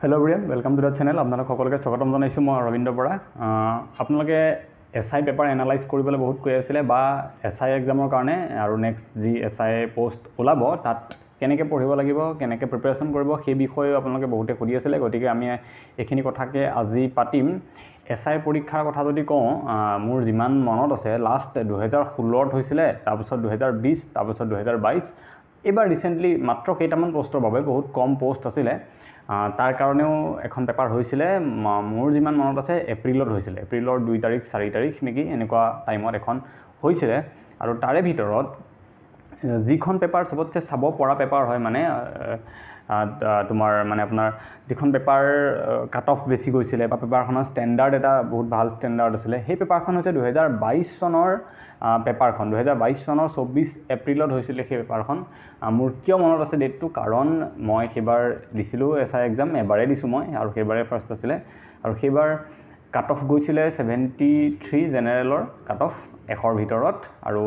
Hello everyone welcome to the channel आपनालोक সকলকে স্বাগতম জানাইছো মই ৰবীন্দ্ৰ বৰা আপোনালোকে এসআই পেপাৰ এনালাইজ কৰিবলৈ বহুত কৈ আছিল বা এসআই এক্সামৰ কাৰণে আৰু নেক্সট যি এসআই পোষ্ট ওলাব তাত কেনেকৈ পঢ়িব লাগিব কেনেকৈ প্ৰিপাৰেচন কৰিব সেই বিষয়ে আপোনালোকে বহুতে সুধি আছিল গতিকে আমি এখিনি কথাকে আজি পাতিম এসআই পৰীক্ষাৰ কথা যদি কওঁ মোৰ যিমান মনত আছে লাষ্ট 2016 ত হৈছিল তাৰপিছত 2020 তাৰপিছত 2022 এবাৰ ৰিসেন্টলি মাত্ৰ কেইটামান পোষ্টৰ বাবে বহুত কম পোষ্ট আছিল তাৰ কাৰণেও এখন পেপাৰ হৈছিল মোৰ যিমান মনত আছে এপ্ৰিলত হৈছিল এপ্ৰিলৰ 2 তাৰিখ 4 তাৰিখ নেকি এনেকুৱা টাইমত এখন হৈছিল আৰু তাৰে ভিতৰত যিখন পেপাৰ সবতছে চাব পৰা পেপাৰ হয় মানে তোমাৰ মানে আপোনাৰ যিখন পেপাৰ কাট অফ বেছি গৈছিল বা পেপাৰখনৰ ষ্টেণ্ডাৰ্ড এটা বহুত ভাল ষ্টেণ্ডাৰ্ড আছিল সেই পেপাৰখন হৈছে 2022 চনৰ পেপাৰখন 2022 চনৰ 24 এপ্ৰিলত হৈছিল সেই পেপাৰখন মোৰ কিয় মনত আছে ডেটটো কাৰণ মই সেইবাৰ দিছিলো এসআই এক্সাম এবাৰে দিছো মই আৰু সেইবাৰে ফাৰ্স্ট আছিল আৰু সেইবাৰ কাট অফ গৈছিল 73 জেনাৰেলৰ কাট অফ এখৰ ভিতৰত আৰু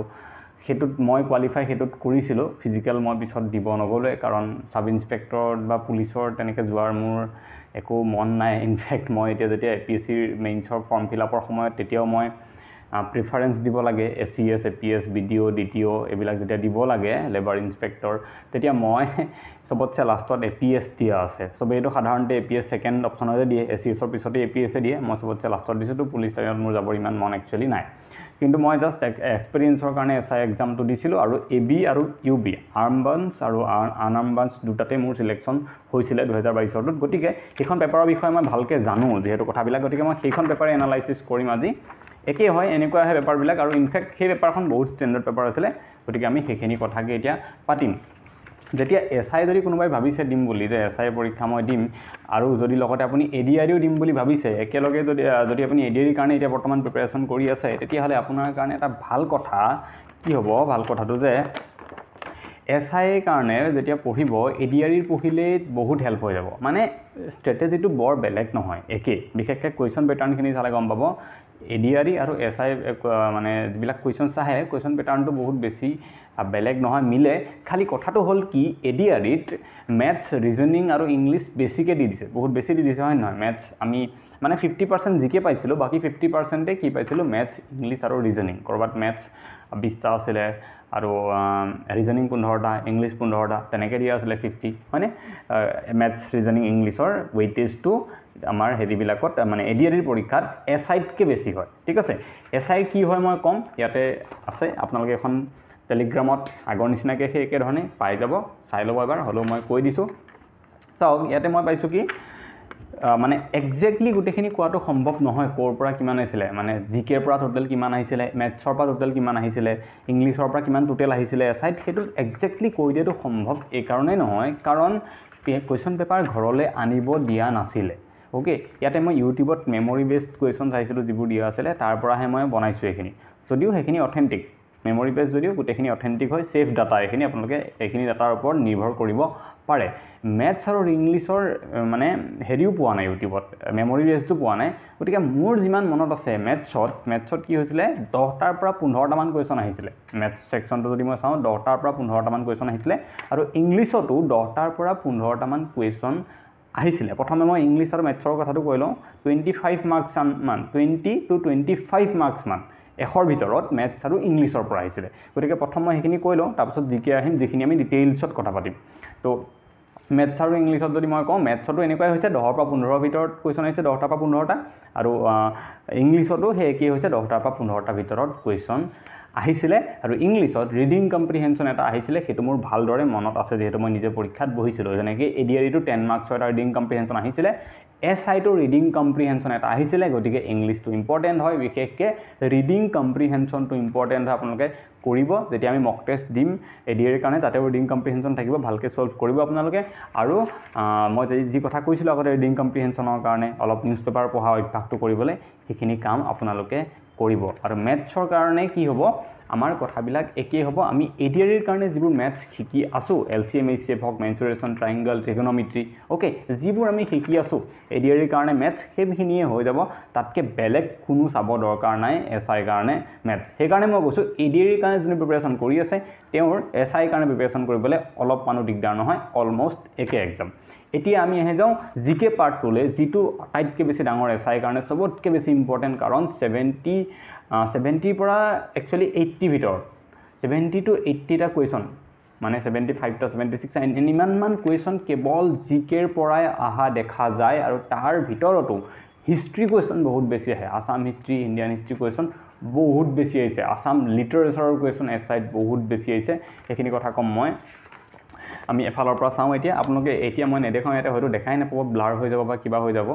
হেতুত মই কোৱালিফাই হেতুত কৰিছিলো ফিজিক্যাল মই পিছত দিব নগলে কাৰণ সাব ইন্সপেক্টৰ বা পুলিচৰ তেনেকে যোৱাৰ মোৰ একো মন নাই ইনফ্যাক্ট মই এতিয়া যেতিয়া এপিএসসি মেইনছৰ ফৰ্ম ফিল আপৰ সময়ত তেতিয়াও মই প্ৰিফাৰেন্স দিব লাগে এসিএস এপিএস বিডিও ডিটিও এবিলাক যেতিয়া দিব লাগে লেবাৰ ইন্সপেক্টৰ তেতিয়া মই সবতছে লাষ্টত এপিএস দিয়া আছে সবে এটো সাধাৰণতে এপিএস সেকেন্ড অপচনৰে দিয়ে এসিএসৰ পিছতে এপিএস দিয়ে মই সবতছে লাষ্টত দিছো তো পুলিচ লাইনত মোৰ যাবৰ ইমান মন একচুয়ালি নাই কিন্তু মই জাস্ট এক্সপেৰিয়েন্সৰ কাৰণে এসআই এক্সামটো দিছিলো আৰু এবি আৰু ইউবি আৰ্মবান্স আৰু আনআৰ্মবান্স দুটাতে মোৰ সিলেকশন হৈছিল 2022 ত গতিকে এইখন পেপাৰৰ বিষয়ে মই ভালকে জানো যেহেতু কথাবিলাক গতিকে মই সেইখন পেপাৰ এনালাইসিস কৰিম আজি একে হয় এনেকুৱা হয় পেপাৰবিলাক আৰু ইনফ্যাক্ট সেই পেপাৰখন বহুত ষ্টেণ্ডাৰ্ড পেপাৰ আছিল গতিকে আমি সেইখিনি কথাকে এতিয়া পাতিম যেতিয়া এসআই যদি কোনোবাই ভাবিছে দিম বুলি যে এসআই পৰীক্ষা মই দিম আৰু যদি লগতে আপুনি এডিআৰইও দিম বুলি ভাবিছে একেলগে যদি আপুনি এডিআৰইৰ কাৰণে এতিয়া বৰ্তমান প্ৰিপাৰেচন কৰি আছে তেতিয়া হলে আপোনাৰ কাৰণে এটা ভাল কথা কি হ'ব ভাল কথাটো যে এসআই কাৰণে যেতিয়া পঢ়িব এডিআৰইৰ পঢ়িলে বহুত হেল্প হৈ যাব মানে ষ্ট্ৰেটেজিটো বৰ বেলেগ নহয় একে বিশেষকৈ কোৱেশ্চন প্যাটাৰ্নখিনি চালে গম পাব এডিআৰই আৰু এসআই মানে যিবিলাক কোৱেশ্চন চাহে কোৱেশ্চন প্যাটাৰ্নটো বহুত বেছি বেলেগ নহয় মিলে খালি কথাটো হল কি এডিআৰইত ম্যাথছ ৰিজনিং আৰু ইংলিশ বেছিকে দি দিছে বহুত বেছি দি দিছে হয় নহয় ম্যাথছ আমি মানে 50% জিকে পাইছিলো বাকি 50% কি পাইছিলো ম্যাথছ ইংলিশ আৰু ৰিজনিং কৰবাত ম্যাথছ 20টা আছিল আৰু ৰিজনিং 15টা ইংলিশ 15টা তেনেকে দিয়া আছিল 50 হয়নে ম্যাথছ ৰিজনিং ইংলিশৰ ওয়েটেজটো আমাৰ হেৰিবিলাকত মানে এডিআৰইৰ পৰীক্ষাত এসআইতকে বেছি হয় ঠিক আছে এসআই কি হয় মই কম ইয়াতে আছে আপোনালোকে এখন টেলিগ্ৰামত আগৰ নিচিনাকে সেই একে ধৰণে পাই যাব চাই ল'ব এবাৰ হলো মই কৈ দিছো চাওক ইয়াতে মই পাইছো কি মানে এক্স্যাক্টলি গুটেখিনি কোৱাটো সম্ভৱ নহয় কোৰ পৰা কিমান আহিছিল মানে জিকেৰ পৰা টোটাল কিমান আহিছিল ম্যাথছৰ পৰা টোটাল কিমান আহিছিল ইংলিশৰ পৰা কিমান টোটাল আহিছিল এসআইত হেতু এক্স্যাক্টলি কৈ দিয়াটো সম্ভৱ এই কাৰণে নহয় কাৰণ কোৱেশ্চন পেপাৰ ঘৰলে আনিব দিয়া নাছিল ওকে ইয়াতে মই ইউটিউবত মেমৰি বেসড কোৱেশ্চন চাইছিলো যিবোৰ দিয়া আছিল তাৰ পৰাহে মই বনাইছো এখিনি যদিও হেখিনি অথেন্টিক মেমৰি বেস যদিও গুটেখিনি অথেন্টিক হয় সেফ ডাটা এখিনি আপোনালোকে এখিনি ডাটাৰ ওপৰত নিৰ্ভৰ কৰিব পাৰে ম্যাথছ আৰু ইংলিশৰ মানে হেৰিও পোৱা নাই ইউটিউবত মেমৰি বেসটো পোৱা নাই গতিকে মোৰ যিমান মনত আছে ম্যাথছত কি হৈছিল 10টাৰ পৰা 15টা মান কোৱেশ্চন আহিছিল ম্যাথছ সেকশনটো যদি মই চাওঁ 10টাৰ পৰা 15টা মান কোৱেশ্চন আহিছিল আৰু ইংলিশতো 10টাৰ পৰা 15টা মান কোৱেশ্চন আহিছিল প্ৰথমে মই ইংলিশ আৰু ম্যাথছৰ কথাটো কৈ লওঁ 25 মাৰ্কছ মান 20 to 25 মাৰ্কছ মান এখৰ ভিতৰত ম্যাথছ আৰু ইংলিশৰ পৰা আহিছিল গতিকে প্ৰথম মই হেখিনি কৈ লওঁ তাৰপিছত জিকে আহিম যিখিনি আমি ডিটেইলছত কথা পাতিম তো ম্যাথছ আৰু ইংলিশত যদি মই কওঁ ম্যাথছতো এনেকুৱাই হৈছে 10 পৰা 15 ভিতৰত কোৱেশ্চন আহিছে 10টা পৰা 15টা আৰু ইংলিশতো হে কি হৈছে 10টা পৰা 15টা ভিতৰত কোৱেশ্চন আহিছিল আৰু ইংলিশত ৰিডিং কম্প্ৰিহেনশন এটা আহিছিল হেতু মোৰ ভালদৰে মনত আছে যেহেতু মই নিজে পৰীক্ষাত বহিছিলো যেনেকৈ এডিআৰই টু 10 মাৰ্কছৰ এটা ৰিডিং কম্প্ৰিহেনশন আহিছিল এসআই টু ৰিডিং কম্প্ৰিহেনশন এটা আহিছিল গতিকে ইংলিশটো ইম্পৰ্টেন্ট হয় বিশেষকৈ ৰিডিং কম্প্ৰিহেনশনটো ইম্পৰ্টেন্ট হয় আপোনালোকে কৰিব যেতিয়া আমি মক টেষ্ট দিম এডিআৰইৰ কাৰণে তাতে ৰিডিং কম্প্ৰিহেনশন থাকিব ভালকে সলভ কৰিব আপোনালোকে আৰু মই যি কথা কৈছিলো আগতে ৰিডিং কম্প্ৰিহেনশনৰ কাৰণে অলপ নিউজ পেপাৰ পঢ়া অভ্যাসটো কৰিবলৈ সেইখিনি কাম আপোনালোকে কৰিব আৰু ম্যাথছৰ কাৰণে কি হ'ব আমাৰ কথাবিলাক একে হ'ব আমি এডিআৰইৰ কাৰণে যিবোৰ ম্যাথছ শিকি আছো এলসিএম এইচএফ হক মেনচুৰেশন ট্ৰায়াঙ্গল ট্ৰিগোনোমেট্ৰি ওকে যিবোৰ আমি শিকি আছো এডিআৰইৰ কাৰণে ম্যাথছ সেইখিনিয়ে হৈ যাব তাতকে বেলেগ কোনো চাব দৰকাৰ নাই এসআই কাৰণে ম্যাথছ সেই কাৰণে মই কৈছো এডিআৰইৰ কাৰণে যিনি প্ৰিপাৰেচন কৰি আছে তেওঁৰ এসআই কাৰণে প্ৰিপাৰেচন কৰিবলৈ অলপ মানো দিগদাৰ নহয় অলমোস্ট একে এক্সাম এতিয়া আমি আহি যাওঁ জিকে পাৰ্টটোলৈ, যিটো আটাইতকৈ বেছি ডাঙৰ এছাইৰ কাৰণে চবতকৈ বেছি ইম্পৰ্টেণ্ট, কাৰণ 70ৰ পৰা একচুৱেলি 80 ভিতৰত 70 to 80টা কুৱেশ্যন, মানে 75টা 76 ইমানমান কুৱেশ্যন কেৱল জিকেৰ পৰাই অহা দেখা যায়। আৰু তাৰ ভিতৰতো হিষ্ট্ৰী কুৱেশ্যন বহুত বেছি আহে, Assam history, Indian history question বহুত বেছি আহিছে, আছাম লিটাৰেচাৰৰ কুৱেশ্যন এছাইত বহুত বেছি আহিছে। সেইখিনি কথা ক'ম মই। আমি এফালৰ পৰা চাওঁ এতিয়া, আপোনালোকে এতিয়া মই নেদেখাওঁ, ইয়াতে হয়তো দেখাই নাপাব, ব্লাৰ হৈ যাব বা কিবা হৈ যাব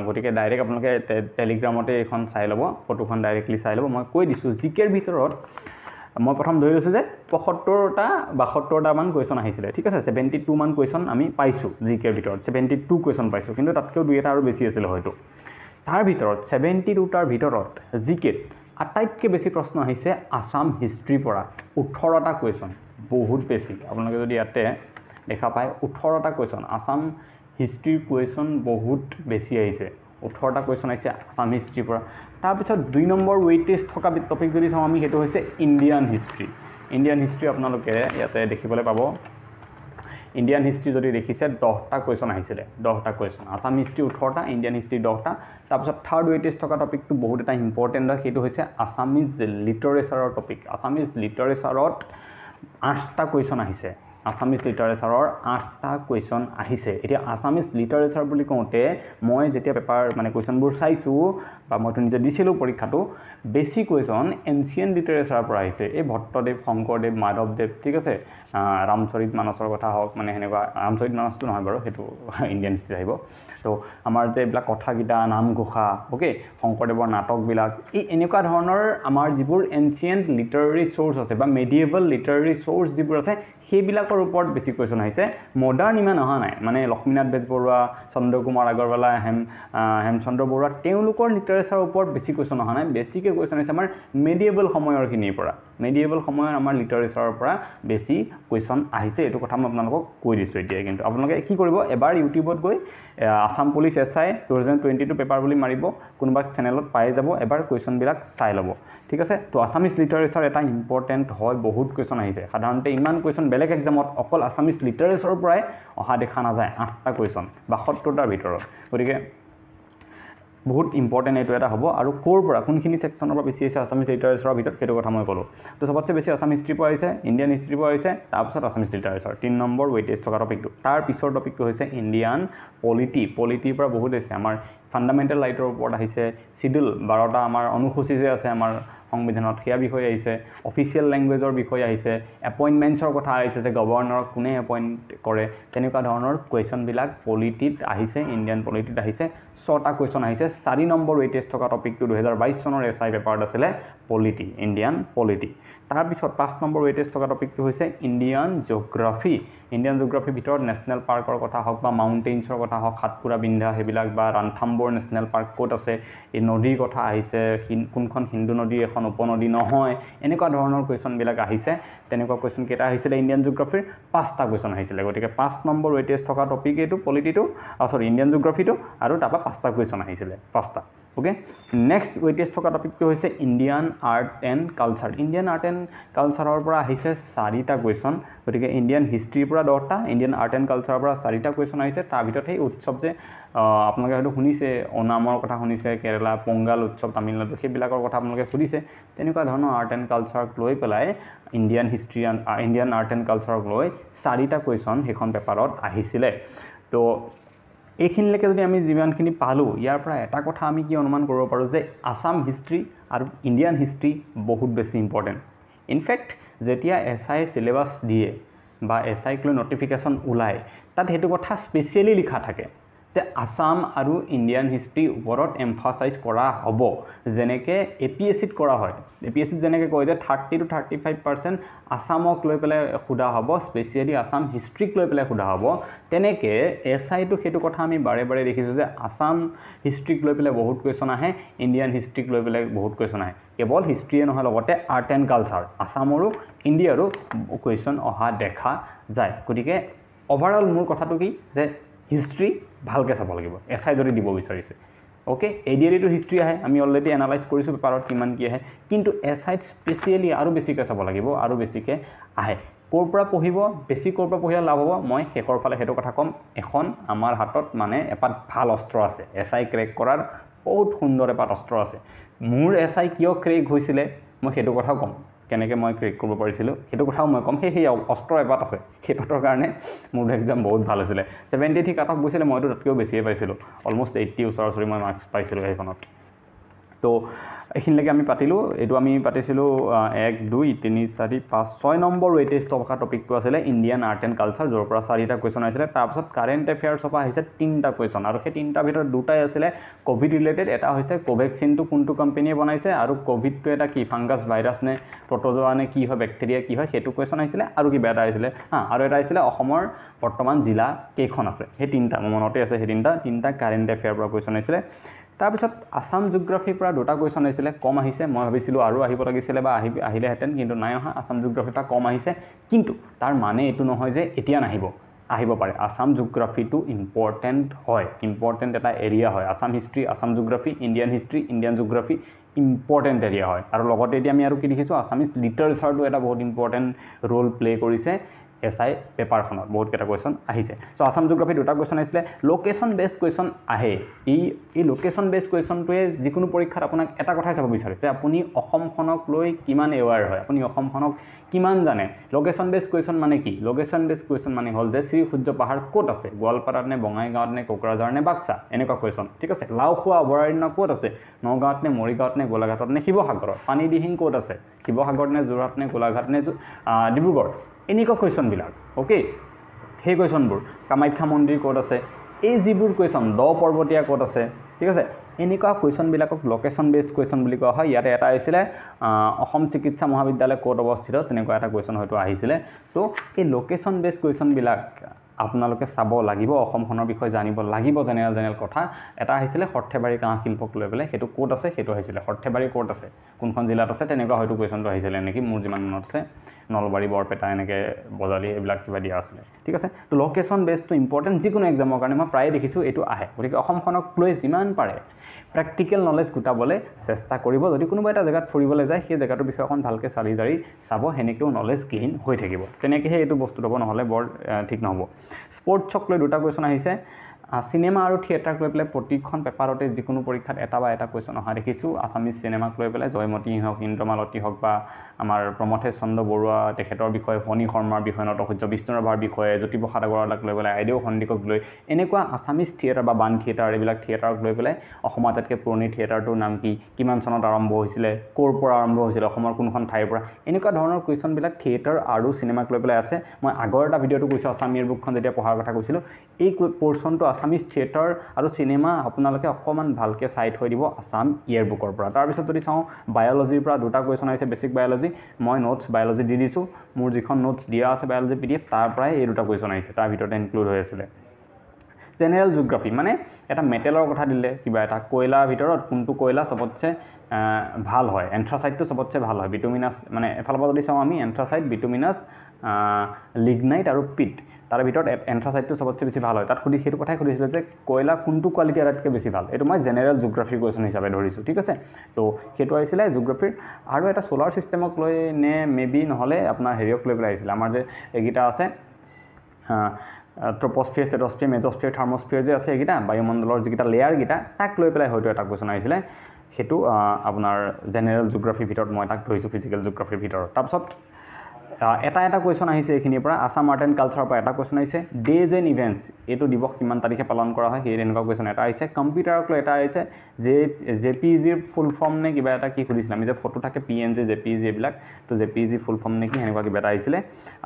গতিকে ডাইৰেক্ট আপোনালোকে টেলিগ্ৰামতে এইখন চাই ল'ব, ফটোখন ডাইৰেক্টলি চাই ল'ব। মই কৈ দিছোঁ জিকেৰ ভিতৰত মই প্ৰথম ধৰি লৈছোঁ যে 75টা 72টামান কুৱেশ্যন আহিছিলে, ঠিক আছে। 72 মান কুৱেশ্যন আমি পাইছোঁ জিকেৰ ভিতৰত, 72 কুৱেশ্যন পাইছোঁ, কিন্তু তাতকৈও 2 এটা আৰু বেছি আছিলে হয়তো। তাৰ ভিতৰত 72টাৰ ভিতৰত জিকেত আটাইতকৈ বেছি প্ৰশ্ন আহিছে আছাম হিষ্ট্ৰীৰ পৰা, 18টা কুৱেশ্যন, বহুত বেছি। আপোনালোকে যদি ইয়াতে দেখা পায় 18টা কুৱেশ্যন আছাম হিষ্ট্ৰীৰ কুৱেশ্যন বহুত বেছি আহিছে, 18টা কুৱেশ্যন আহিছে আছাম হিষ্ট্ৰীৰ পৰা। তাৰপিছত 2 নম্বৰ ৱেইটেজ থকা টপিক যদি চাওঁ আমি, সেইটো হৈছে ইণ্ডিয়ান হিষ্ট্ৰী। ইণ্ডিয়ান হিষ্ট্ৰী আপোনালোকে ইয়াতে দেখিবলৈ পাব, ইণ্ডিয়ান হিষ্ট্ৰী যদি দেখিছে 10টা কুৱেশ্যন আহিছিলে, 10টা কুৱেশ্যন, আছাম হিষ্ট্ৰী 18টা, ইণ্ডিয়ান হিষ্ট্ৰী 10টা। তাৰপিছত থাৰ্ড ৱেইটেজ থকা টপিকটো বহুত এটা ইম্পৰ্টেণ্ট হয়, সেইটো হৈছে আছামিজ লিটাৰেচাৰৰ টপিক। আছামিজ লিটাৰেচাৰত 8টা কুৱেশ্যন আহিছে, আছামিজ লিটাৰেচাৰৰ 8টা কুৱেশ্যন আহিছে। এতিয়া আছামিজ লিটাৰেচাৰ বুলি কওঁতে মই যেতিয়া পেপাৰ মানে কুৱেশ্যনবোৰ চাইছোঁ বা মইতো নিজে দিছিলোঁ পৰীক্ষাটো, বেছি কুৱেশ্যন এনচিয়েণ্ট লিটাৰেচাৰৰ পৰা আহিছে, এই ভট্টদেৱ, শংকৰদেৱ, মাধৱদেৱ, ঠিক আছে, ৰামচৰিত মানসৰ কথা হওক, মানে সেনেকুৱা, ৰামচৰিত মানসটো নহয় বাৰু, সেইটো ইণ্ডিয়ান হিষ্ট্ৰী আহিব। তো আমাৰ যে এইবিলাক কথাকেইটা, নামঘোষা, অ'কে, শংকৰদেৱৰ নাটকবিলাক, এই এনেকুৱা ধৰণৰ আমাৰ যিবোৰ এনচিয়েণ্ট লিটাৰেৰী চ'ৰ্চ আছে বা মেডিয়েবল লিটাৰেৰী চ'ৰ্চ যিবোৰ আছে, সেইবিলাকৰ ওপৰত বেছি কুৱেশ্যন আহিছে। মডাৰ্ণ ইমান অহা নাই, মানে লক্ষ্মীনাথ বেজবৰুৱা, চন্দ্ৰকুমাৰ আগৰৱালা, হেমচন্দ্ৰ বৰুৱা, তেওঁলোকৰ লিটাৰেচাৰৰ ওপৰত বেছি কুৱেশ্যন অহা নাই। বেছিকৈ কুৱেশ্যন আহিছে আমাৰ মেডিয়েবল সময়ৰখিনিৰ পৰা, মেডিয়েবল সময়ৰ আমাৰ লিটাৰেচাৰৰ পৰা বেছি কুৱেশ্যন আহিছে। এইটো কথা মই আপোনালোকক কৈ দিছোঁ এতিয়া। কিন্তু আপোনালোকে কি কৰিব, এবাৰ ইউটিউবত গৈ আছাম পুলিচ এছআই 2022 পেপাৰ বুলি মাৰিব, কোনোবা চেনেলত পাই যাব, এবাৰ কুৱেশ্যনবিলাক চাই ল'ব, ঠিক আছে। তো আছামিজ লিটাৰেচাৰ এটা ইম্পৰ্টেণ্ট হয়, বহুত কুৱেশ্যন আহিছে। সাধাৰণতে ইমান কুৱেশ্যন বেলেগ এক্সামত অকল আছামিজ লিটাৰেচাৰৰ পৰাই অহা দেখা নাযায়, 8টা কুৱেশ্যন 72টাৰ ভিতৰত। গতিকে বহুত ইম্পৰ্টেণ্ট এইটো এটা হ'ব। আৰু ক'ৰ পৰা, কোনখিনি ছেকশ্যনৰ পৰা বেছি আহিছে আছামিজ লিটাৰেচাৰৰ ভিতৰত, সেইটো কথা মই ক'লোঁ। তো চবতছে বেছি আছাম হিষ্ট্ৰীৰ পৰা আহিছে, ইণ্ডিয়ান হিষ্ট্ৰীৰ পৰা আহিছে, তাৰপিছত আছামিজ লিটাৰেচাৰ 3 নম্বৰ ৱেইটেজ থকা টপিকটো। তাৰ পিছৰ টপিকটো হৈছে ইণ্ডিয়ান পলিটি। পলিটিৰ পৰা বহুত আহিছে, আমাৰ ফাণ্ডামেণ্টেল ৰাইটৰ ওপৰত আহিছে, চিডিউল 12টা আমাৰ অনুসূচী যে আছে আমাৰ সংবিধানত, সেয়া বিষয়ে আহিছে, অফিচিয়েল লেংগুৱেজৰ বিষয়ে আহিছে, এপইণ্টমেণ্টছৰ কথা আহিছে, যে গভৰ্ণৰক কোনে এপইণ্ট কৰে, তেনেকুৱা ধৰণৰ কুৱেশ্যনবিলাক পলিটিত আহিছে, ইণ্ডিয়ান পলিটিত আহিছে। 6টা কুৱেশ্যন আহিছে। 4 নম্বৰ ৱেইটেজ থকা টপিকটো 2022 চনৰ এছআই পেপাৰত আছিলে পলিটি, ইণ্ডিয়ান পলিটি। তাৰপিছত 5 নম্বৰ ৱেইটেজ থকা টপিকটো হৈছে ইণ্ডিয়ান জিঅ'গ্ৰাফী। ইণ্ডিয়ান জিঅ'গ্ৰাফীৰ ভিতৰত নেশ্যনেল পাৰ্কৰ কথা হওক বা মাউণ্টেইনছৰ কথা হওক, সাতপুৰা বিন্ধা সেইবিলাক, বা ৰাণথাম্বৰ নেশ্যনেল পাৰ্ক ক'ত আছে, এই নদীৰ কথা আহিছে, কোনখন হিন্দু নদী এখন উপনদী নহয়, এনেকুৱা ধৰণৰ কুৱেশ্যনবিলাক আহিছে। তেনেকুৱা কুৱেশ্যন কেইটা আহিছিলে ইণ্ডিয়ান জিঅ'গ্ৰাফীৰ, 5টা কুৱেশ্যন আহিছিলে। গতিকে 5 নম্বৰ ৱেইটেজ থকা টপিক এইটো পলিটিটো, ইণ্ডিয়ান জিঅ'গ্ৰাফীটো, আৰু তাৰপৰা 5টা কুৱেশ্যন আহিছিলে, 5টা। অ'কে, নেক্সট ৱেইটেজ থকা টপিকটো হৈছে Indian art and culture. Indian art and কালচাৰৰ পৰা আহিছে 4টা কুৱেশ্যন। গতিকে ইণ্ডিয়ান হিষ্ট্ৰীৰ পৰা 10টা, ইণ্ডিয়ান আৰ্ট এণ্ড কালচাৰৰ পৰা 4টা কুৱেশ্যন আহিছে। তাৰ ভিতৰত সেই উৎসৱ যে আপোনালোকে হয়তো শুনিছে, ওনামৰ কথা শুনিছে, কেৰেলা পোংগাল উৎসৱ, তামিলনাডু, সেইবিলাকৰ কথা আপোনালোকে সুধিছে। তেনেকুৱা ধৰণৰ আৰ্ট এণ্ড কালচাৰক লৈ পেলাই Indian history Indian art and কালচাৰক লৈ 4টা কুৱেশ্যন সেইখন পেপাৰত আহিছিলে। তো এইখিনিলৈকে যদি আমি যিমানখিনি পালোঁ, ইয়াৰ পৰা এটা কথা আমি কি অনুমান কৰিব পাৰোঁ, যে আছাম হিষ্ট্ৰী আৰু ইণ্ডিয়ান হিষ্ট্ৰী বহুত বেছি ইম্পৰ্টেণ্ট। ইনফেক্ট যেতিয়া এছআই চিলেবাছ দিয়ে বা এছআইক লৈ নটিফিকেশ্যন ওলায়, তাত সেইটো কথা স্পেচিয়েলি লিখা থাকে যে আছাম আৰু ইণ্ডিয়ান হিষ্ট্ৰীৰ ওপৰত এমফাচাইজ কৰা হ'ব, যেনেকৈ APSCত কৰা হয়। APSCত যেনেকৈ কয় যে 30 to 35% আছামক লৈ পেলাই সোধা হ'ব, স্পেচিয়েলি আছাম হিষ্ট্ৰীক লৈ পেলাই সোধা হ'ব, তেনেকৈ এছআইটো সেইটো কথা আমি বাৰে বাৰে দেখিছোঁ যে আছাম হিষ্ট্ৰীক লৈ পেলাই বহুত কুৱেশ্যন আহে, ইণ্ডিয়ান হিষ্ট্ৰীক লৈ পেলাই বহুত কুৱেশ্যন আহে। কেৱল হিষ্ট্ৰীয়ে নহয়, লগতে আৰ্ট এণ্ড কালচাৰ, আছামৰো ইণ্ডিয়াৰো কুৱেশ্যন অহা দেখা যায়। গতিকে অভাৰঅল মোৰ কথাটো কি, যে হিষ্ট্ৰী ভালকৈ চাব লাগিব এছআই যদি দিব বিচাৰিছে। অ'কে, ADLEটো হিষ্ট্ৰী আহে, আমি অলৰেডি এনালাইজ কৰিছোঁ পেপাৰত কিমান কি আহে, কিন্তু এছআইত স্পেচিয়েলি আৰু বেছিকৈ চাব লাগিব, আৰু বেছিকৈ আহে। ক'ৰ পৰা পঢ়িব বেছি ক'ৰ পৰা পঢ়িলে লাভ হ'ব মই শেষৰ ফালে সেইটো কথা ক'ম এখন আমাৰ হাতত মানে এপাত ভাল অস্ত্ৰ আছে এছআই ক্ৰেক কৰাৰ বহুত সুন্দৰ এপাত অস্ত্ৰ আছে মোৰ এছআই কিয় ক্ৰেক হৈছিলে মই সেইটো কথাও ক'ম কেনেকৈ মই ক্ৰেক কৰিব পাৰিছিলোঁ সেইটো কথাও মই ক'ম সেই অস্ত্ৰ এপাত আছে সেইটোৰ কাৰণে মোৰ এক্সাম বহুত ভাল হৈছিলে 73 কাট অফ গৈছিলে মইতো তাতকৈও বেছিয়ে পাইছিলোঁ অলমষ্ট 80 ওচৰা-ওচৰি মই মাৰ্কছ পাইছিলোঁ সেইখনত তো এইখিনিলৈকে আমি পাতিলোঁ এইটো আমি পাতিছিলোঁ 1 2 3 4 5 6 নম্বৰ ৱেটেজ থকা টপিকটো আছিলে ইণ্ডিয়ান আৰ্ট এণ্ড কালচাৰ য'ৰ পৰা 4টা কুৱেশ্যন আহিছিলে তাৰপিছত কাৰেণ্ট এফেয়াৰ্ছৰ পৰা আহিছে 3টা কুৱেশ্যন আৰু সেই 3টাৰ ভিতৰত দুটাই আছিলে কোভিড ৰিলেটেড এটা হৈছে কোভেক্সিনটো কোনটো কোম্পানীয়ে বনাইছে আৰু কোভিডটো এটা কি ফাংগাছ ভাইৰাছ নে প্ৰটোজোৱা নে কি হয় বেক্টেৰিয়া কি হয় সেইটো কুৱেশ্যন আহিছিলে আৰু কিবা এটা আহিছিলে আৰু এটা আহিছিলে অসমৰ বৰ্তমান জিলা কেইখন আছে সেই 3টা মোৰ মনতে আছে সেই 3টা কাৰেণ্ট এফেয়াৰ পৰা কুৱেশ্যন আহিছিলে তাৰপিছত আসাম জিঅ'গ্ৰাফিৰ পৰা দুটা কুৱেশ্যন আহিছিলে কম আহিছে মই ভাবিছিলোঁ আৰু আহিব লাগিছিলে বা আহিলেহেঁতেন কিন্তু নাই অহা আসাম জিঅ'গ্ৰাফিৰ পৰা কম আহিছে কিন্তু তাৰ মানে এইটো নহয় যে এতিয়া আহিব পাৰে আসাম জিঅ'গ্ৰাফিটো ইম্পৰ্টেণ্ট হয় ইম্পৰ্টেণ্ট এটা এৰিয়া হয় Assam history Assam geography Indian history Indian geography important area হয় আৰু লগতে এতিয়া আমি আৰু কি দেখিছোঁ আসামিজ লিটাৰেচাৰটো এটা বহুত ইম্পৰ্টেণ্ট ৰোল প্লে কৰিছে এছআই পেপাৰখনত বহুত কেইটা কুৱেশ্যন আহিছে সো আসাম জিঅ'গ্ৰাফি দুটা কুৱেশ্যন আহিছিলে লোকেশ্যন বেছড কুৱেশ্যন আহে এই লোকেশ্যন বেছড কুৱেশ্যনটোৱে যিকোনো পৰীক্ষাত আপোনাক এটা কথাই চাব বিচাৰে যে আপুনি অসমখনক লৈ কিমান এৱাৰ হয় আপুনি অসমখনক কিমান জানে লোকেশ্যন বেছড কুৱেশ্যন মানে কি লোকেশ্যন বেছড কুৱেশ্যন মানে হ'ল যে শ্ৰী সূৰ্য পাহাৰ ক'ত আছে গোৱালপাৰাত নে বঙাইগাঁৱত নে কোকৰাঝাৰ নে বাক্সা এনেকুৱা কুৱেশ্যন ঠিক আছে লাওখোৱা অভয়াৰণ্য ক'ত আছে নগাঁৱত নে মৰিগাঁৱত নে গোলাঘাটত নে শিৱসাগৰত পানীদিহিং ক'ত আছে শিৱসাগৰত নে যোৰহাট নে গোলাঘাট নে ডিব্ৰুগড় এনেকুৱা কুৱেশ্যনবিলাক অ'কে সেই কুৱেশ্যনবোৰ কামাখ্যা মন্দিৰ ক'ত আছে এই যিবোৰ কুৱেশ্যন দ পৰ্বতীয়া ক'ত আছে ঠিক আছে এনেকুৱা কুৱেশ্যনবিলাকক লোকেশ্যন বেছড কুৱেশ্যন বুলি কোৱা হয় ইয়াতে এটা আহিছিলে অসম চিকিৎসা মহাবিদ্যালয় ক'ত অৱস্থিত তেনেকুৱা এটা কুৱেশ্যন হয়তো আহিছিলে তো এই লোকেশ্যন বেছড কুৱেশ্যনবিলাক আপোনালোকে চাব লাগিব অসমখনৰ বিষয়ে জানিব লাগিব জেনেৰেল কথা এটা আহিছিলে সৰ্থেবাৰী কাঁহ শিল্পক লৈ পেলাই সেইটো ক'ত আছে সেইটো আহিছিলে সৰ্থেবাৰী ক'ত আছে কোনখন জিলাত আছে তেনেকুৱা হয়তো কুৱেশ্যনটো আহিছিলে নেকি মোৰ যিমান মনত আছে নলবাৰী বৰপেটা এনেকৈ বজালী এইবিলাক কিবা দিয়া আছিলে ঠিক আছে তো লোকেশ্যন বেছটো ইম্পৰ্টেণ্ট যিকোনো এক্সামৰ কাৰণে মই প্ৰায়ে দেখিছোঁ এইটো আহে গতিকে অসমখনক লৈ যিমান পাৰে প্ৰেক্টিকেল নলেজ গোটাবলৈ চেষ্টা কৰিব যদি কোনোবা এটা জেগাত ফুৰিবলৈ যায় সেই জেগাটোৰ বিষয়ে অকণ ভালকৈ চালি জাৰি চাব সেনেকৈও নলেজ গেইন হৈ থাকিব তেনেকৈহে এইটো বস্তুটো হ'ব নহ'লে বৰ ঠিক নহ'ব স্পৰ্টছক লৈ দুটা কুৱেশ্যন আহিছে চিনেমা আৰু থিয়েটাৰক লৈ পেলাই প্ৰতিখন পেপাৰতে যিকোনো পৰীক্ষাত এটা বা এটা কুৱেশ্যন অহা দেখিছোঁ আছামিজ চিনেমাক লৈ পেলাই জয়মতী হওক ইন্দ্ৰমালতী হওক বা আমাৰ প্ৰমথেশ চন্দ্ৰ বৰুৱা তেখেতৰ বিষয়ে ফণী শৰ্মাৰ বিষয়ে নটসূৰ্য বিষ্ণুৰাভাৰ বিষয়ে জ্যোতিপ্ৰসাদ আগৰৱালাক লৈ পেলাই আইদেউ সন্দিকক লৈ এনেকুৱা আছামিজ থিয়েটাৰ বা বান থিয়েটাৰ এইবিলাক থিয়েটাৰক লৈ পেলাই অসমৰ আটাইতকৈ পুৰণি থিয়েটাৰটোৰ নাম কি কিমান চনত আৰম্ভ হৈছিলে ক'ৰ পৰা আৰম্ভ হৈছিলে অসমৰ কোনখন ঠাইৰ পৰা এনেকুৱা ধৰণৰ কুৱেশ্যনবিলাক থিয়েটাৰ আৰু চিনেমাক লৈ পেলাই আছে মই আগৰ এটা ভিডিঅ'টো কৈছোঁ আছাম ইয়েৰবুকখন যেতিয়া পঢ়াৰ কথা কৈছিলোঁ এই পৰ্চনটো আছামিজ থিয়েটাৰ আৰু চিনেমা আপোনালোকে অকণমান ভালকৈ চাই থৈ দিব আছাম ইয়েৰবুকৰ পৰা তাৰপিছত যদি চাওঁ বায়'লজিৰ পৰা দুটা কুৱেশ্যন আহিছে বেছিক বায়'লজি মই নোটছ বায়'লজি দি দিছোঁ মোৰ যিখন নোটছ দিয়া আছে বায়'লজি PDF তাৰ পৰাই এই দুটা কুৱেশ্যন আহিছে তাৰ ভিতৰতে ইনক্লুড হৈ আছিলে জেনেৰেল জিঅ'গ্ৰাফি মানে এটা মেটেলৰ কথা দিলে কিবা এটা কয়লাৰ ভিতৰত কোনটো কয়লা চবতছে ভাল হয় এন্থ্ৰাচাইটটো চবতছে ভাল হয় বিটুমিনাছ মানে এফালৰ পৰা যদি চাওঁ আমি এন্থ্ৰাচাইট বিটুমিনাছ লিগনাইট আৰু পিট তাৰ ভিতৰত এন্থ্ৰাচাইটটো চবতছে বেছি ভাল হয় তাত সেইটো কথাই সুধিছিলে যে কয়লা কোনটো কোৱালিটি আটাইতকৈ বেছি ভাল এইটো মই জেনেৰেল জিঅ'গ্ৰাফিৰ কুৱেশ্যন হিচাপে ধৰিছোঁ ঠিক আছে তো সেইটো আহিছিলে জিঅ'গ্ৰাফিৰ আৰু এটা ছ'লাৰ ছিষ্টেমক লৈ নে মেবি নহ'লে আপোনাৰ হেৰিয়ক লৈ পেলাই আহিছিলে আমাৰ যে এইকেইটা আছে ট্ৰপস্ফিয়াৰ ষ্টেটস্ফিয়াৰ মেজস্ফিয়াৰ থাৰ্মস্ফিয়াৰ যে আছে এইকেইটা বায়ুমণ্ডলৰ যিকেইটা লেয়াৰকেইটা তাক লৈ পেলাই হয়তো এটা কুৱেশ্যন আহিছিলে সেইটো আপোনাৰ জেনেৰেল জিঅ'গ্ৰাফিৰ ভিতৰত মই তাক ধৰিছোঁ ফিজিকেল জিঅ'গ্ৰাফিৰ ভিতৰত তাৰপিছত এটা কুৱেশ্যন আহিছে এইখিনিৰ পৰা আছাম আৰ্ট এণ্ড কালচাৰৰ পৰা এটা কুৱেশ্যন আহিছে ডেজ এণ্ড ইভেণ্টছ এইটো দিৱস কিমান তাৰিখে পালন কৰা হয় সেই এনেকুৱা কুৱেশ্যন এটা আহিছে কম্পিউটাৰক লৈ এটা আহিছে JPEGৰ ফুল ফৰ্ম নে কিবা এটা কি সুধিছিলে আমি যে ফটো থাকে PNG JPEG এইবিলাক তো JPEG ফুল ফৰ্ম নে কি সেনেকুৱা কিবা এটা আহিছিলে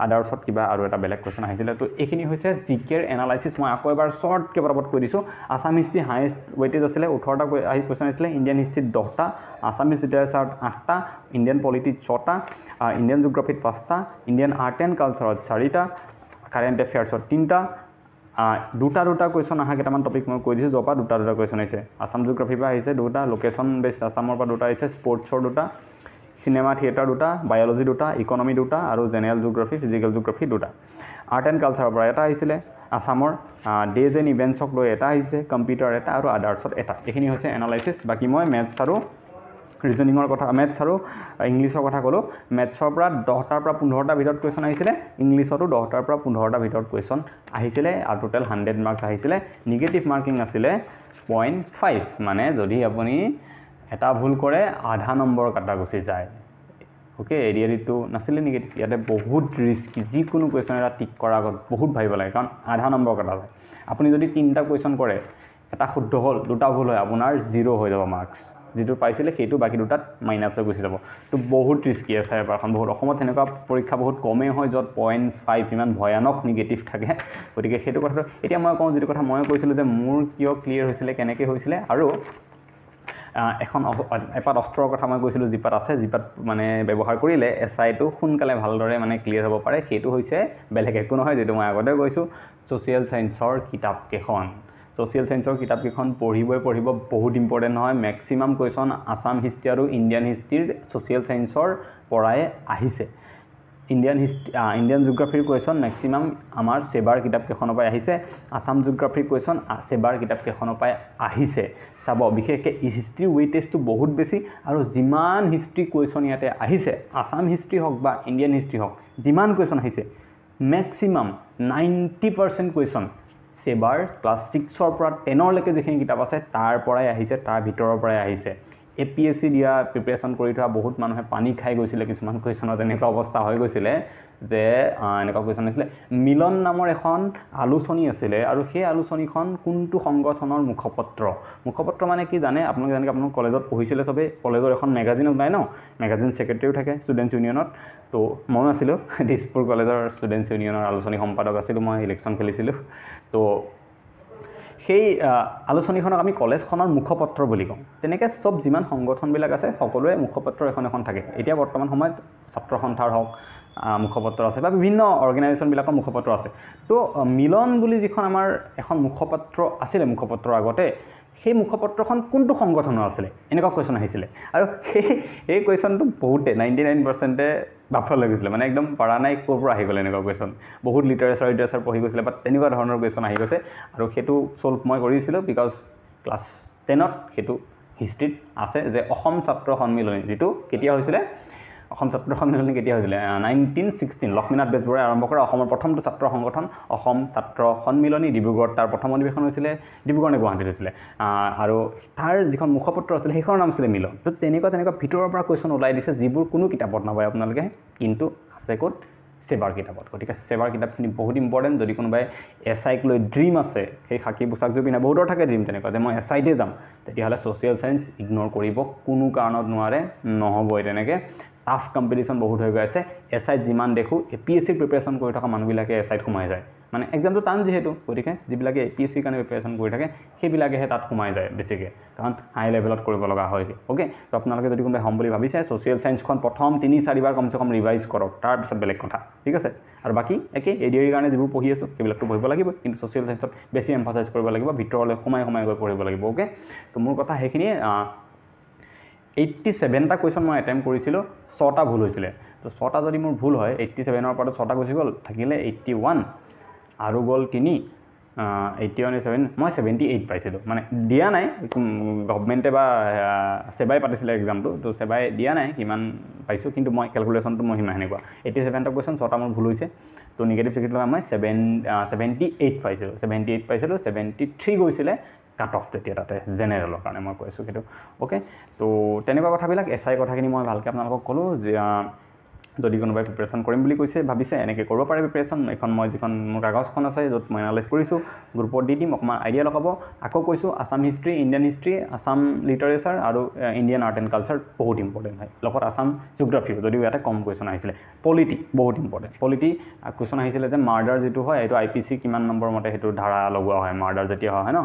আদাৰ্ছত কিবা আৰু এটা বেলেগ কুৱেশ্যন আহিছিলে তো এইখিনি হৈছে জিকেৰ এনালাইচিছ মই আকৌ এবাৰ শ্বৰ্টকৈ পৰাপত কৈ দিছোঁ আছাম হিষ্ট্ৰী হায়েষ্ট ৱেটেজ আছিলে 18টা কুৱেশ্যন আহিছিলে ইণ্ডিয়ান হিষ্ট্ৰীত 10টা আছামিজ লিটাৰেচাৰত 8টা ইণ্ডিয়ান পলিটিত 6টা ইণ্ডিয়ান জিঅ'গ্ৰাফিত 5টা ইণ্ডিয়ান আৰ্ট এণ্ড কালচাৰত 4টা কাৰেণ্ট এফেয়াৰ্ছত 3টা দুটা কুৱেশ্যন অহা কেইটামান টপিক মই কৈ দিছোঁ য'ৰ পৰা দুটা কুৱেশ্যন আহিছে আছাম জিঅ'গ্ৰাফিৰ পৰা আহিছে দুটা লোকেশ্যন বেছড আছামৰ পৰা দুটা আহিছে স্পৰ্টছৰ দুটা চিনেমা থিয়েটাৰ দুটা বায়'লজি দুটা ইকনমি দুটা আৰু জেনেৰেল জিঅ'গ্ৰাফি ফিজিকেল জিঅ'গ্ৰাফি দুটা আৰ্ট এণ্ড কালচাৰৰ পৰা এটা আহিছিলে আছামৰ ডেজ এণ্ড ইভেণ্টছক লৈ এটা আহিছে কম্পিউটাৰ এটা আৰু আদাৰ্ছত এটা এইখিনি হৈছে এনালাইচিছ বাকী মই মেথছ আৰু ৰিজনিঙৰ কথা মেথছ আৰু ইংলিছৰ কথা ক'লোঁ মেথছৰ পৰা 10টাৰ পৰা 15টা ভিতৰত কুৱেশ্যন আহিছিলে ইংলিছতো 10টাৰ পৰা 15টা ভিতৰত কুৱেশ্যন আহিছিলে আৰু টোটেল 100 মাৰ্কছ আহিছিলে নিগেটিভ মাৰ্কিং আছিলে 0.5 মানে যদি আপুনি এটা ভুল কৰে আধা নম্বৰ কাটা গুচি যায় ওকে এৰিয়াটো নাছিলে নিগেটিভ ইয়াতে বহুত ৰিস্কি যিকোনো কুৱেশ্যন এটা টিক কৰাৰ আগত বহুত ভাবিব লাগে কাৰণ আধা নম্বৰ কাটা যায় আপুনি যদি 3টা কুৱেশ্যন কৰে এটা শুদ্ধ হ'ল দুটা ভুল হয় আপোনাৰ 0 হৈ যাব মাৰ্কছ যেটো পাইছিলে সেইটো বাকি দুটাত মাইনাস হৈ গুচি যাব তো বহুত ৰিস্কি আছে এবাৰখন বহুত অসমত এনেকুৱা পৰীক্ষা বহুত কমে হয় যত 0.5 ইমান ভয়ানক নিগেটিভ থাকে গতিকে সেইটো কথা এতিয়া মই কওঁ যেটো কথা মই কৈছিলো যে মোৰ কিয় ক্লিয়াৰ হৈছিলে কেনেকৈ হৈছিলে আৰু এখন এপাত অস্ত্ৰৰ কথা মই কৈছিলো জিপাত আছে জিপাত মানে ব্যৱহাৰ কৰিলে এসআইটো সোনকালে ভালদৰে মানে ক্লিয়াৰ হ'ব পাৰে সেইটো হৈছে বেলেগ একো নহয় যেটো মই আগতে কৈছো সোশ্যাল সায়েন্সৰ কিতাপ কেখন সোশ্যাল সায়েন্সৰ কিতাপ কেখন পঢ়িব বহুত ইম্পৰ্টেন্ট নহয় ম্যাক্সিমাম কোৱেশ্চন আসাম হিষ্ট্ৰি আৰু ইন্ডিয়ান হিষ্ট্ৰিৰ সোশ্যাল সায়েন্সৰ পৰাই আহিছে ইন্ডিয়ান জিওগ্ৰাফিৰ কোৱেশ্চন ম্যাক্সিমাম আমাৰ সেবাৰ কিতাপ কেখনৰ পৰা আহিছে আসাম জিওগ্ৰাফিৰ কোৱেশ্চন সেবাৰ কিতাপ কেখনৰ পৰা আহিছে চাব বিশেষকৈ হিষ্ট্ৰি ওয়েটেজটো বহুত বেছি আৰু যিমান হিষ্ট্ৰি কোৱেশ্চন ইয়াতে আহিছে আসাম হিষ্ট্ৰি হওক বা ইন্ডিয়ান হিষ্ট্ৰি হওক যিমান কোৱেশ্চন আহিছে ম্যাক্সিমাম 90% কোৱেশ্চন সেবাৰ ক্লাস 6 ৰ পৰা 10 লৈকে যিখিনি কিতাপ আছে তাৰ পৰাই আহিছে তাৰ ভিতৰৰ পৰাই আহিছে এপিএসসি দিয়া প্ৰিপাৰেচন কৰি থোৱা বহুত মানুহে পানী খাই গৈছিল কিছুমান কোৱেশ্চনত এনেকুৱা অৱস্থা হৈ গৈছিল যে এনেকুৱা কোৱেশ্চন আছিল মিলন নামৰ এখন আলোচনী আছিল আৰু সেই আলোচনীখন কোনটো সংগঠনৰ মুখপত্ৰ মানে কি জানে আপোনালোকে জানে আপোনালোক কলেজত পঢ়িছিলে সবে কলেজৰ এখন ম্যাগাজিন ওলাই ন ম্যাগাজিন সেক্ৰেটাৰিও থাকে ষ্টুডেন্টস ইউনিয়নত তো মই আছিলো দিছপুৰ কলেজৰ ষ্টুডেন্টস ইউনিয়নৰ আলোচনী সম্পাদক আছিলো মই ইলেকশন খেলিছিলো তো সেই আলোচনীখনক আমি কলেজখনৰ মুখপত্ৰ বুলি কওঁ তেনেকৈ সব যিমান সংগঠনবিলাক আছে সকলোৱে মুখপত্ৰ এখন থাকে এতিয়া বৰ্তমান সময়ত ছাত্ৰ সন্থাৰ হওক মুখপত্ৰ আছে বা বিভিন্ন অৰ্গানাইজেশ্যনবিলাকৰ মুখপত্ৰ আছে তো মিলন বুলি যিখন আমাৰ এখন মুখপত্ৰ আছিল মুখপত্ৰৰ আগতে সেই মুখপত্ৰখন কোনটো সংগঠনৰ আছিল এনেকুৱা কোৱেশ্চন আহিছিল আৰু এই কোৱেশ্চনটো বহুতে 99% বাফল হৈ গৈছিল মানে একদম পাৰা নাই ক'ৰ পৰা আহি গ'ল এনেকুৱা কোৱেশ্চন বহুত লিটাৰেচাৰ পঢ়ি গৈছিল বাট তেনেকুৱা ধৰণৰ কোৱেশ্চন আহি গৈছে আৰু সেইটো সলভ মই কৰিছিলো বিকজ ক্লাস 10ত সেইটো হিষ্ট্ৰীত আছে যে অসম ছাত্ৰ সন্মিলনী যেটো কেতিয়া হৈছিল অসম ছাত্ৰ সন্মিলনী কেতিয়া হৈছিল 1916 লক্ষ্মীনাথ বেজবৰুৱাই আৰম্ভ কৰা অসমৰ প্ৰথমটো ছাত্ৰ সংগঠন অসম ছাত্ৰ সন্মিলনী ডিব্ৰুগড়ত তাৰ প্ৰথম অধিৱেশন হৈছিল ডিব্ৰুগড় নে গুৱাহাটীত হৈছিল আৰু তাৰ যিখন মুখপত্ৰ আছিল সেইখনৰ নাম আছিল মিলন তো তেনেকুৱা ভিতৰৰ পৰা কোৱেশ্চন ওলাই দিছে যিবোৰ কোনো কিতাপত নাপায় আপোনালোকে কিন্তু আছে ক'ত সেবাৰ কিতাপত গতিকে সেবাৰ কিতাপখিনি বহুত ইম্পৰ্টেন্ট যদি কোনোবাই এসআইক লৈ ড্ৰিম আছে সেই খাকি পোছাক জুবি না বহুতৰ থাকে ড্ৰিম তেনেকুৱা যে মই এসআইতে যাম তেতিয়াহ'লে সোশ্যাল সায়েন্স ইগনোৰ কৰিব কোনো কাৰণত নোৱাৰে নহবই তেনেকৈ টাফ কম্পিটিশন বহুত হৈ গৈ আছে এসআইত যিমান দেখো এপিএসসি প্ৰিপাৰেচন কৰি থকা মানুহবিলাকে এসআইত সোমাই যায় মানে এক্সামটো টান যেহেতু গতিকে যিবিলাকে এপিএসসি কাৰণে প্ৰিপাৰেচন কৰি থাকে সেইবিলাকেহে তাত সোমাই যায় বেছিকৈ কাৰণ হাই লেভেলত কৰিব লগা হয় ওকে তো আপোনালোকে যদি কোনোবাই হ'ম বুলি ভাবিছে সোশ্যাল সায়েন্সখন প্ৰথম 3-4 বাৰ কমসে কম ৰিভাইজ কৰক তাৰপিছত বেলেগ কথা ঠিক আছে আৰু বাকি একে এডিআৰিৰ কাৰণে যিবোৰ পঢ়ি আছো সেইবিলাকটো পঢ়িব লাগিব কিন্তু সোশ্যাল সায়েন্সত বেছি এমফাসাইজ কৰিব লাগিব ভিতৰলৈ সোমাই গৈ পঢ়িব লাগিব ওকে তো মোৰ কথা সেইখিনিয়ে 87টা কুৱেশ্চন মই এটেম্প কৰিছিলো 6টা ভুল হৈছিল তো 6টা যদি মোৰ ভুল হয় 87ৰ পৰা 6টা গুচি গ'ল থাকিলে 81 আৰু গ'ল 3 81 মই 78 পাইছিলো মানে দিয়া নাই গভৰ্ণমেণ্টে বা সেবাই পাতিছিলে এক্সামটো তো সেবাই দিয়া নাই কিমান পাইছো কিন্তু মই ক্যালকুলেশনটো মই হিমা হেনেকুৱা 87টা কোৱেশ্চন 6টা মোৰ ভুল হৈছে তো নিগেটিভ সিকিট মই 78 পাইছিলো 73 গৈছিলে কাট অফ তেতিয়া তাতে জেনেৰেলৰ কাৰণে মই কৈছো কিন্তু ওকে তো তেনেকুৱা কথাবিলাক এসআই কথাখিনি মই ভালকৈ আপোনালোকক ক'লো যে যদি কোনোবাই প্ৰিপাৰেচন কৰিম বুলি কৈছে ভাবিছে এনেকৈ কৰিব পাৰে প্ৰিপাৰেচন এখন মই যিখন মোৰ কাগজখন আছে য'ত মই এনালাইজ কৰিছো গ্ৰুপত দি দিম অকমান আইডিয়া লগাব আকৌ কৈছো Assam history Indian history Assam literature আৰু ইণ্ডিয়ান আৰ্ট এণ্ড কালচাৰ বহুত ইম্পৰ্টেণ্ট হয় লগত আসাম জিওগ্ৰাফি যদিও ইয়াতে কম কুৱেশ্যন আহিছিলে পলিটি বহুত ইম্পৰ্টেণ্ট পলিটি কুৱেশ্যন আহিছিলে যে মাৰ্ডাৰ যেটো হয় এইটো আইপিসি কিমান নম্বৰ মতে হেতু ধাৰা লগোৱা হয় মাৰ্ডাৰ যেতিয়া হয় ন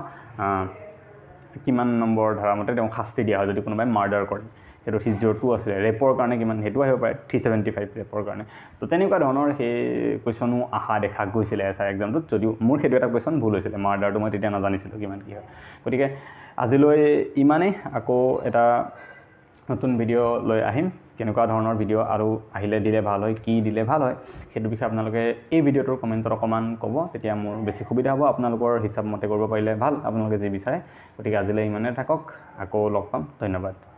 কিমান নম্বৰ ধাৰা মতে তেওঁ শাস্তি দিয়া হয় যদি কোনোবাই মাৰ্ডাৰ কৰে হেতু হিজৰটো আছে ৰেপৰ কাৰণে কিমান হেতু আহিব পাৰে 375 ৰেপৰ কাৰণে তো তেনেকুৱা ধৰণৰ সেই কুৱেশ্যনও আহা দেখা গৈছিলে এসআই এক্সামটোত যদিও মোৰ হেতু এটা কুৱেশ্যন ভুল হৈছিলে মাৰ্ডাৰটো মই তেতিয়া নাজানিছিলো কিমান কি হয় গতিকে আজিলৈ ইমানে আকৌ এটা নতুন ভিডিও লৈ আহিম কেনেকুৱা ধৰণৰ ভিডিও আৰু আহিলে দিলে ভাল হয় কি দিলে ভাল হয় হেতু বিষয়ে আপোনালোকে এই ভিডিওটোৰ কমেন্টত অকমান ক'ব তেতিয়া মোৰ বেছি সুবিধা হ'ব আপোনালোকৰ হিচাপ মতে কৰিব পাৰিলে ভাল আপোনালোকে যি বিচাৰে গতিকে আজিলৈ ইমানে থাকক আকৌ লগ পাম ধন্যবাদ